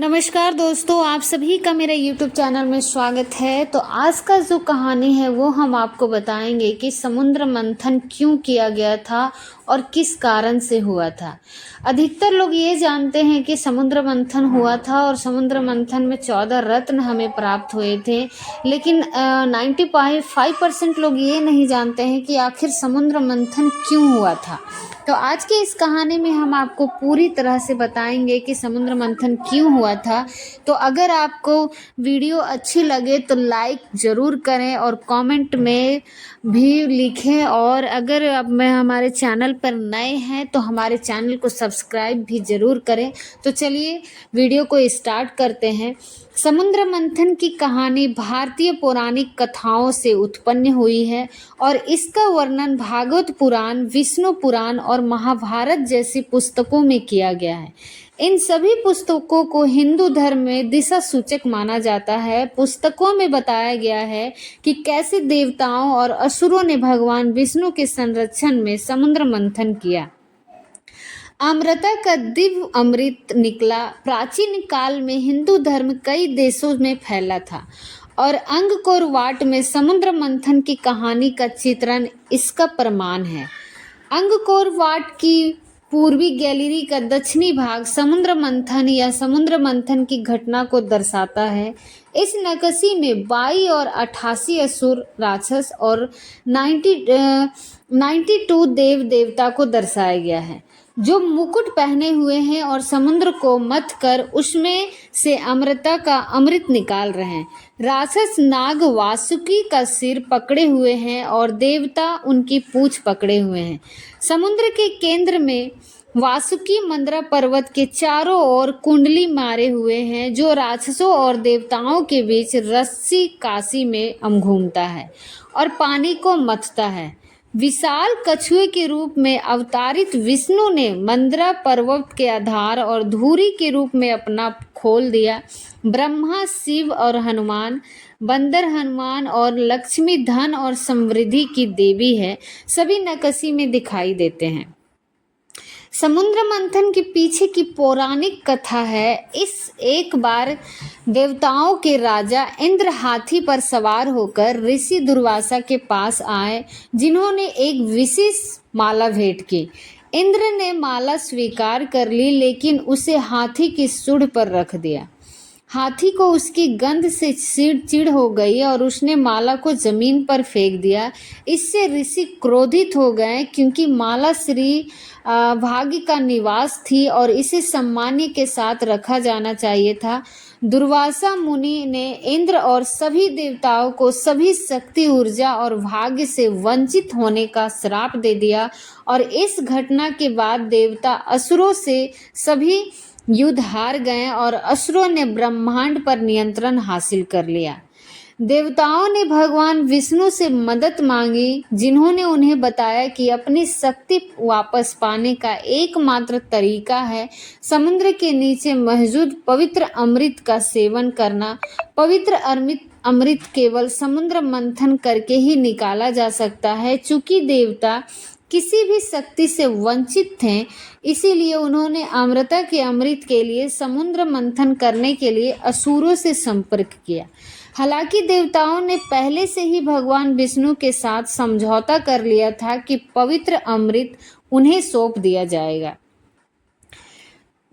नमस्कार दोस्तों, आप सभी का मेरे YouTube चैनल में स्वागत है। तो आज का जो कहानी है वो हम आपको बताएंगे कि समुद्र मंथन क्यों किया गया था और किस कारण से हुआ था। अधिकतर लोग ये जानते हैं कि समुद्र मंथन हुआ था और समुद्र मंथन में 14 रत्न हमें प्राप्त हुए थे, लेकिन 95% लोग ये नहीं जानते हैं कि आखिर समुद्र मंथन क्यों हुआ था। तो आज की इस कहानी में हम आपको पूरी तरह से बताएंगे कि समुद्र मंथन क्यों हुआ था। तो अगर आपको वीडियो अच्छी लगे तो लाइक ज़रूर करें और कमेंट में भी लिखें, और अगर अब मैं हमारे चैनल पर नए हैं तो हमारे चैनल को सब्सक्राइब भी ज़रूर करें। तो चलिए वीडियो को स्टार्ट करते हैं। समुद्र मंथन की कहानी भारतीय पौराणिक कथाओं से उत्पन्न हुई है और इसका वर्णन भागवत पुराण, विष्णु पुराण और महाभारत जैसी पुस्तकों में किया गया है। इन सभी पुस्तकों को हिंदू धर्म में दिशा सूचक माना जाता है। पुस्तकों में बताया गया है कि कैसे देवताओं और असुरों ने भगवान विष्णु के संरक्षण में समुद्र मंथन किया। अमृता का दिव्य अमृत निकला। प्राचीन काल में हिंदू धर्म कई देशों में फैला था और अंगकोर वाट में समुद्र मंथन की कहानी का चित्रण इसका प्रमाण है। अंगकोर वाट की पूर्वी गैलरी का दक्षिणी भाग समुद्र मंथन या समुद्र मंथन की घटना को दर्शाता है। इस नक्काशी में 22 और 88 असुर राक्षस और 92 देव देवता को दर्शाया गया है, जो मुकुट पहने हुए हैं और समुद्र को मथ कर उसमें से अमृता का अमृत निकाल रहे हैं। राक्षस नाग वासुकी का सिर पकड़े हुए हैं और देवता उनकी पूंछ पकड़े हुए हैं। समुद्र के केंद्र में वासुकी मंदरा पर्वत के चारों ओर कुंडली मारे हुए हैं, जो राक्षसों और देवताओं के बीच रस्सी काशी में घूमता है और पानी को मथता है। विशाल कछुए के रूप में अवतारित विष्णु ने मंदरा पर्वत के आधार और धुरी के रूप में अपना खोल दिया। ब्रह्मा, शिव और हनुमान, बंदर हनुमान और लक्ष्मी धन और समृद्धि की देवी है, सभी नक्काशी में दिखाई देते हैं। समुद्र मंथन के पीछे की पौराणिक कथा है। एक बार देवताओं के राजा इंद्र हाथी पर सवार होकर ऋषि दुर्वासा के पास आए, जिन्होंने एक विशेष माला भेंट की। इंद्र ने माला स्वीकार कर ली, लेकिन उसे हाथी की सूंड पर रख दिया। हाथी को उसकी गंध से चिढ़ हो गई और उसने माला को जमीन पर फेंक दिया। इससे ऋषि क्रोधित हो गए, क्योंकि माला श्री भाग्य का निवास थी और इसे सम्मान के साथ रखा जाना चाहिए था। दुर्वासा मुनि ने इंद्र और सभी देवताओं को सभी शक्ति, ऊर्जा और भाग्य से वंचित होने का श्राप दे दिया, और इस घटना के बाद देवता असुरों से सभी युद्ध हार गए और असुरों ने ब्रह्मांड पर नियंत्रण हासिल कर लिया। देवताओं ने भगवान विष्णु से मदद मांगी, जिन्होंने उन्हें बताया कि अपनी शक्ति वापस पाने का एकमात्र तरीका है समुद्र के नीचे मौजूद पवित्र अमृत का सेवन करना। पवित्र अमृत केवल समुद्र मंथन करके ही निकाला जा सकता है। चूंकि देवता किसी भी शक्ति से वंचित थे, इसीलिए उन्होंने अमृता के अमृत के लिए समुद्र मंथन करने के लिए असुरों से संपर्क किया। हालांकि देवताओं ने पहले से ही भगवान विष्णु के साथ समझौता कर लिया था कि पवित्र अमृत उन्हें सौंप दिया जाएगा।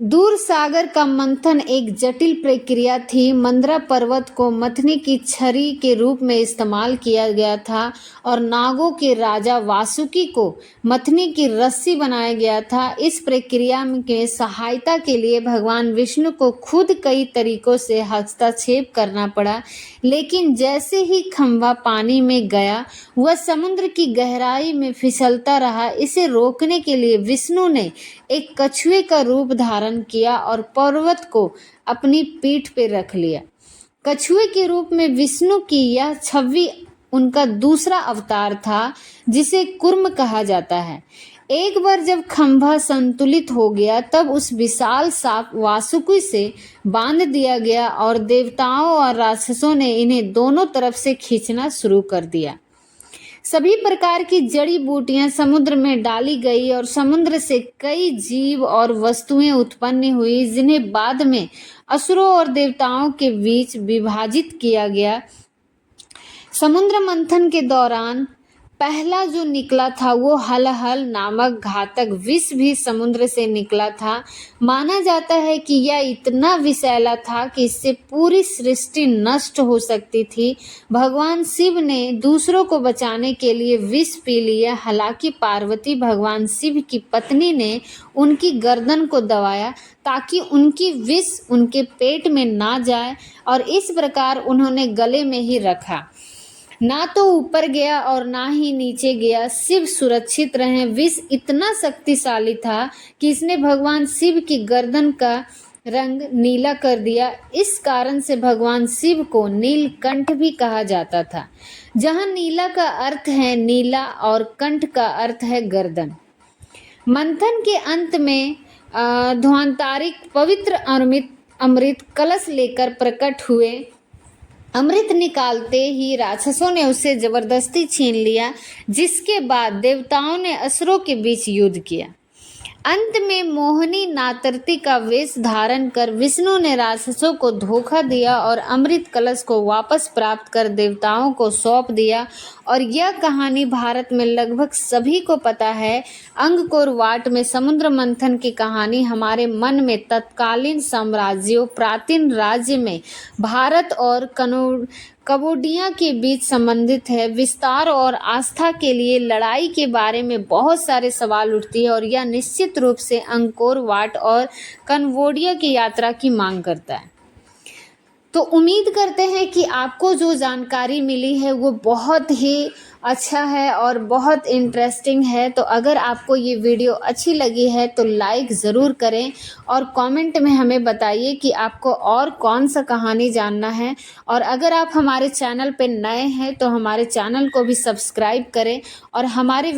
दूर सागर का मंथन एक जटिल प्रक्रिया थी। मंदरा पर्वत को मथने की छड़ी के रूप में इस्तेमाल किया गया था और नागों के राजा वासुकी को मथने की रस्सी बनाया गया था। इस प्रक्रिया में सहायता के लिए भगवान विष्णु को खुद कई तरीकों से हस्तक्षेप करना पड़ा, लेकिन जैसे ही खंभा पानी में गया वह समुद्र की गहराई में फिसलता रहा। इसे रोकने के लिए विष्णु ने एक कछुए का रूप धारण किया और पर्वत को अपनी पीठ पर रख लिया। कछुए के रूप में विष्णु की यह छवि उनका दूसरा अवतार था, जिसे कूर्म कहा जाता है। एक बार जब खंभा संतुलित हो गया, तब उस विशाल सांप वासुकी से बांध दिया गया और देवताओं और राक्षसों ने इन्हें दोनों तरफ से खींचना शुरू कर दिया। सभी प्रकार की जड़ी बूटियां समुद्र में डाली गई और समुद्र से कई जीव और वस्तुएं उत्पन्न हुई, जिन्हें बाद में असुरों और देवताओं के बीच विभाजित किया गया। समुद्र मंथन के दौरान पहला जो निकला था वो हलहल नामक घातक विष भी समुद्र से निकला था। माना जाता है कि यह इतना विषैला था कि इससे पूरी सृष्टि नष्ट हो सकती थी। भगवान शिव ने दूसरों को बचाने के लिए विष पी लिया। हालांकि पार्वती भगवान शिव की पत्नी ने उनकी गर्दन को दबाया ताकि उनकी विष उनके पेट में ना जाए, और इस प्रकार उन्होंने गले में ही रखा। ना तो ऊपर गया और ना ही नीचे गया, शिव सुरक्षित रहे। विष इतना शक्तिशाली था कि इसने भगवान शिव की गर्दन का रंग नीला कर दिया। इस कारण से भगवान शिव को नीलकंठ भी कहा जाता था। जहाँ नीला का अर्थ है नीला और कंठ का अर्थ है गर्दन। मंथन के अंत में ध्वांतारिक पवित्र अमृत कलश लेकर प्रकट हुए। अमृत निकालते ही राक्षसों ने उसे जबरदस्ती छीन लिया, जिसके बाद देवताओं ने असुरों के बीच युद्ध किया। अंत में मोहिनी नातर्ती का वेश धारण कर विष्णु ने राक्षसों को धोखा दिया और अमृत कलश को वापस प्राप्त कर देवताओं को सौंप दिया। और यह कहानी भारत में लगभग सभी को पता है। अंगकोर वाट में समुद्र मंथन की कहानी हमारे मन में तत्कालीन साम्राज्यों, प्राचीन राज्य में भारत और कंबोडिया के बीच संबंधित है। विस्तार और आस्था के लिए लड़ाई के बारे में बहुत सारे सवाल उठती है, और यह निश्चित रूप से अंकोर वाट और कंबोडिया की यात्रा की मांग करता है। तो उम्मीद करते हैं कि आपको जो जानकारी मिली है वो बहुत ही अच्छा है और बहुत इंटरेस्टिंग है। तो अगर आपको ये वीडियो अच्छी लगी है तो लाइक ज़रूर करें और कमेंट में हमें बताइए कि आपको और कौन सा कहानी जानना है। और अगर आप हमारे चैनल पे नए हैं तो हमारे चैनल को भी सब्सक्राइब करें और हमारे